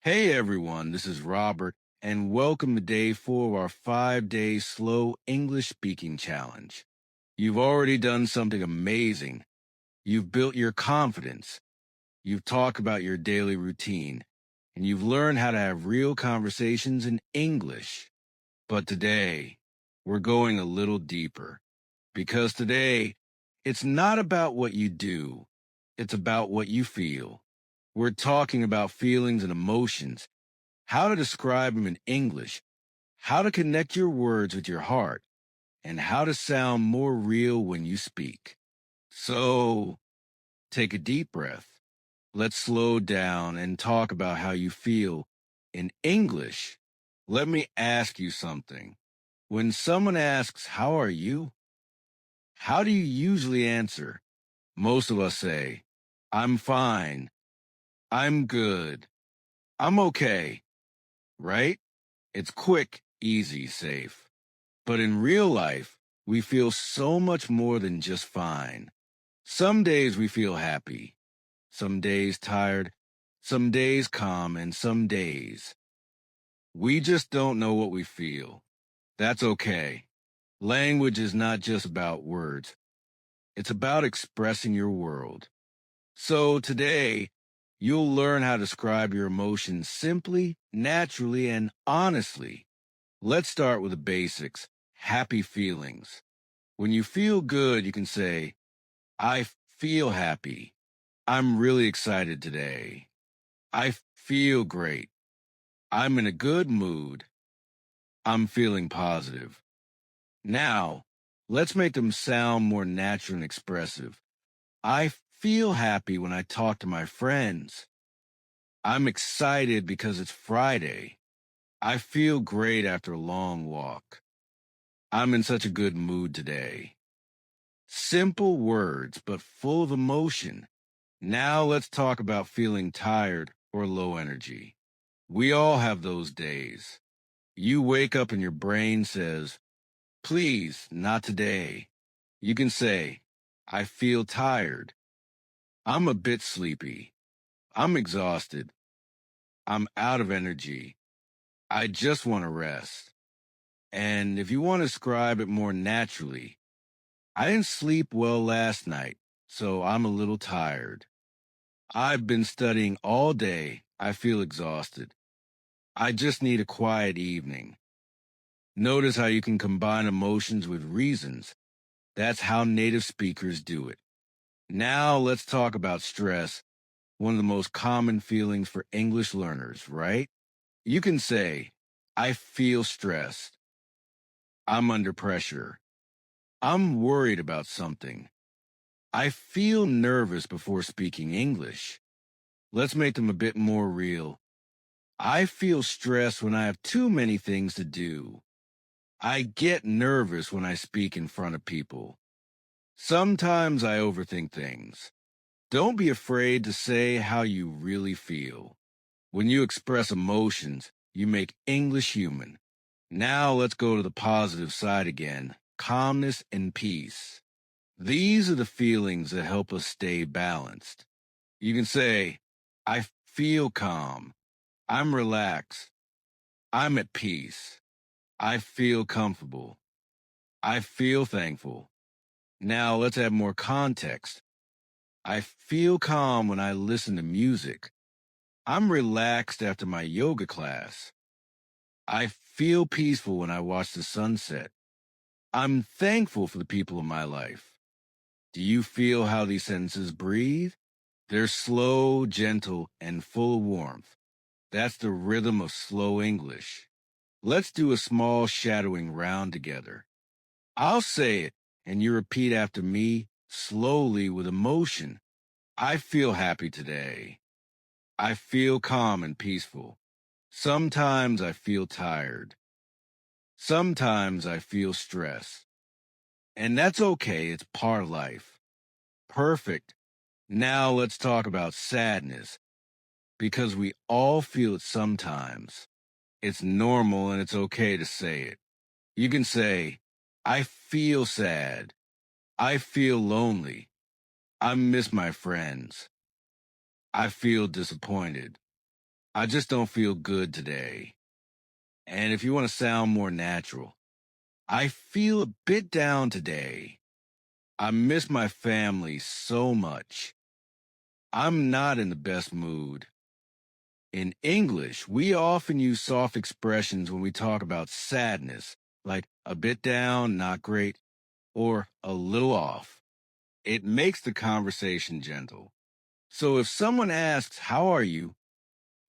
Hey everyone, this is Robert, and welcome to day 4 of our 5-day slow English speaking challenge. You've already done something amazing. You've built your confidence. You've talked about your daily routine, and you've learned how to have real conversations in English. But today, we're going a little deeper because today, it's not about what you do, it's about what you feel. We're talking about feelings and emotions, how to describe them in English, how to connect your words with your heart, and how to sound more real when you speak. So, take a deep breath. Let's slow down and talk about how you feel in English. Let me ask you something. When someone asks, "How are you?" how do you usually answer? Most of us say, "I'm fine. I'm good. I'm okay." Right? It's quick, easy, safe. But in real life, we feel so much more than just fine. Some days we feel happy, some days tired, some days calm, and some days we just don't know what we feel. That's okay. Language is not just about words, it's about expressing your world. So today, you'll learn how to describe your emotions simply, naturally, and honestly. Let's start with the basics. Happy feelings. When you feel good, you can say, "I feel happy. I'm really excited today. I feel great. I'm in a good mood. I'm feeling positive." Now, let's make them sound more natural and expressive. "I feel happy when I talk to my friends. I'm excited because it's Friday. I feel great after a long walk. I'm in such a good mood today." Simple words, but full of emotion. Now let's talk about feeling tired or low energy. We all have those days. You wake up and your brain says, "Please, not today." You can say, "I feel tired. I'm a bit sleepy. I'm exhausted. I'm out of energy. I just want to rest." And if you want to describe it more naturally, "I didn't sleep well last night, so I'm a little tired. I've been studying all day. I feel exhausted. I just need a quiet evening." Notice how you can combine emotions with reasons. That's how native speakers do it. Now let's talk about stress, one of the most common feelings for English learners, right? You can say, "I feel stressed. I'm under pressure. I'm worried about something. I feel nervous before speaking English." Let's make them a bit more real. "I feel stressed when I have too many things to do. I get nervous when I speak in front of people. Sometimes I overthink things." Don't be afraid to say how you really feel. When you express emotions, you make English human. Now let's go to the positive side again. Calmness and peace. These are the feelings that help us stay balanced. You can say, "I feel calm. I'm relaxed. I'm at peace. I feel comfortable. I feel thankful." Now let's add more context. "I feel calm when I listen to music. I'm relaxed after my yoga class. I feel peaceful when I watch the sunset. I'm thankful for the people in my life." Do you feel how these sentences breathe? They're slow, gentle, and full of warmth. That's the rhythm of slow English. Let's do a small shadowing round together. I'll say it, and you repeat after me, slowly with emotion. "I feel happy today. I feel calm and peaceful. Sometimes I feel tired. Sometimes I feel stressed." And that's okay, it's part of life. Perfect. Now let's talk about sadness, because we all feel it sometimes. It's normal and it's okay to say it. You can say, "I feel sad. I feel lonely. I miss my friends. I feel disappointed." I just don't feel good today. And if you want to sound more natural, I feel a bit down today. I miss my family so much. I'm not in the best mood. In English, we often use soft expressions when we talk about sadness, like a bit down, not great, or a little off. It makes the conversation gentle. So if someone asks, "How are you?"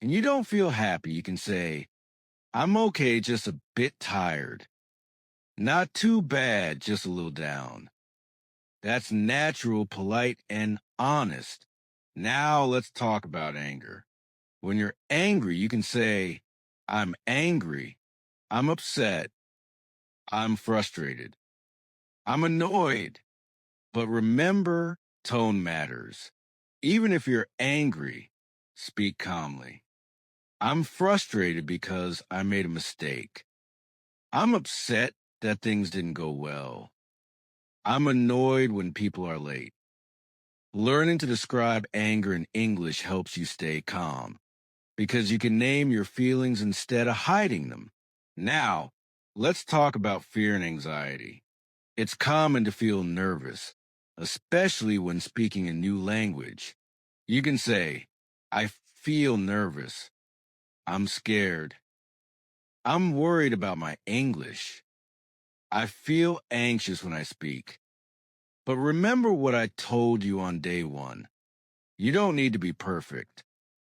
and you don't feel happy, you can say, "I'm okay, just a bit tired. Not too bad, just a little down." That's natural, polite, and honest. Now let's talk about anger. When you're angry, you can say, "I'm angry. I'm upset. I'm frustrated. I'm annoyed." But remember, tone matters. Even if you're angry, speak calmly. "I'm frustrated because I made a mistake. I'm upset that things didn't go well. I'm annoyed when people are late." Learning to describe anger in English helps you stay calm because you can name your feelings instead of hiding them. Now, let's talk about fear and anxiety. It's common to feel nervous, especially when speaking a new language. You can say, "I feel nervous. I'm scared. I'm worried about my English. I feel anxious when I speak." But remember what I told you on day one. You don't need to be perfect.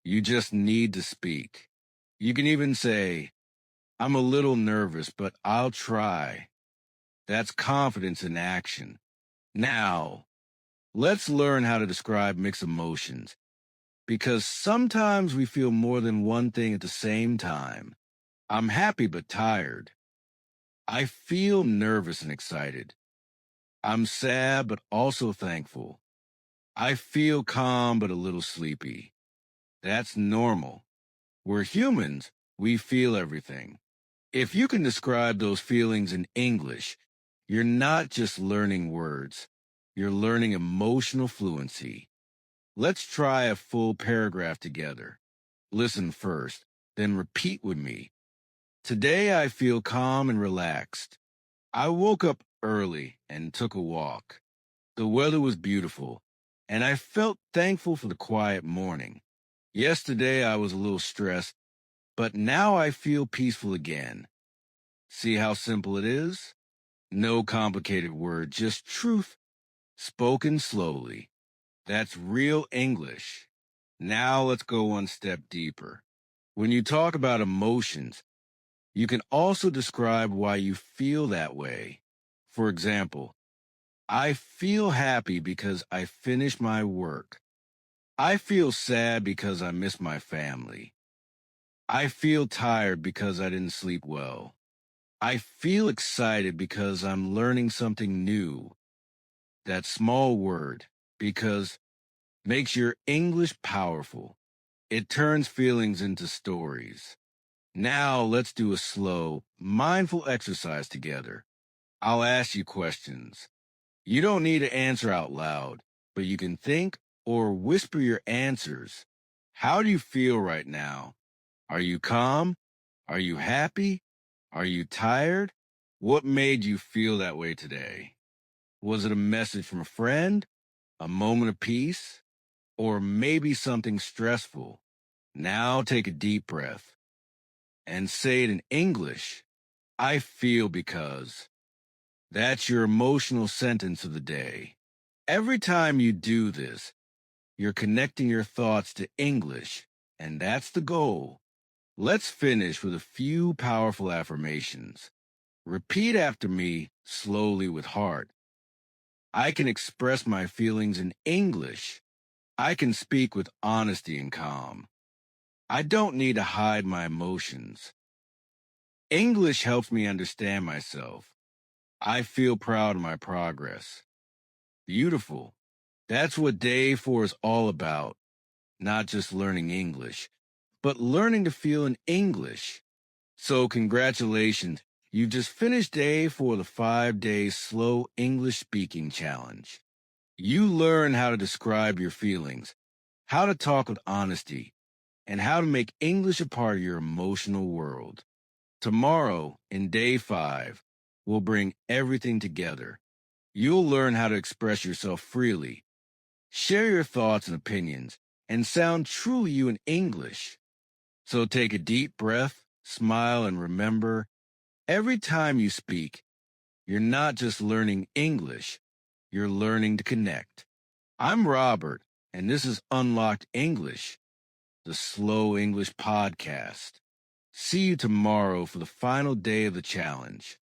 You just need to speak. You can even say, "I'm a little nervous, but I'll try." That's confidence in action. Now, let's learn how to describe mixed emotions because sometimes we feel more than one thing at the same time. "I'm happy but tired. I feel nervous and excited. I'm sad but also thankful. I feel calm but a little sleepy." That's normal. We're humans. We feel everything. If you can describe those feelings in English, you're not just learning words. You're learning emotional fluency. Let's try a full paragraph together. Listen first, then repeat with me. "Today I feel calm and relaxed. I woke up early and took a walk. The weather was beautiful, and I felt thankful for the quiet morning. Yesterday I was a little stressed, but now I feel peaceful again." See how simple it is? No complicated word, just truth spoken slowly. That's real English. Now let's go one step deeper. When you talk about emotions, you can also describe why you feel that way. For example, "I feel happy because I finished my work. I feel sad because I miss my family. I feel tired because I didn't sleep well. I feel excited because I'm learning something new." That small word, "because," makes your English powerful. It turns feelings into stories. Now let's do a slow, mindful exercise together. I'll ask you questions. You don't need to answer out loud, but you can think or whisper your answers. How do you feel right now? Are you calm? Are you happy? Are you tired? What made you feel that way today? Was it a message from a friend? A moment of peace? Or maybe something stressful? Now take a deep breath and say it in English. "I feel because." That's your emotional sentence of the day. Every time you do this, you're connecting your thoughts to English, and that's the goal. Let's finish with a few powerful affirmations. Repeat after me slowly with heart. I can express my feelings in English. I can speak with honesty and calm. I don't need to hide my emotions. English helps me understand myself. I feel proud of my progress. Beautiful. That's what day 4 is all about. Not just learning English, but learning to feel in English. So congratulations. You just finished day 4 of the 5-day slow English speaking challenge. You learn how to describe your feelings, how to talk with honesty, and how to make English a part of your emotional world. Tomorrow, in day 5, we'll bring everything together. You'll learn how to express yourself freely, share your thoughts and opinions, and sound truly you in English. So take a deep breath, smile, and remember, every time you speak, you're not just learning English, you're learning to connect. I'm Robert, and this is Unlocked English, the Slow English podcast. See you tomorrow for the final day of the challenge.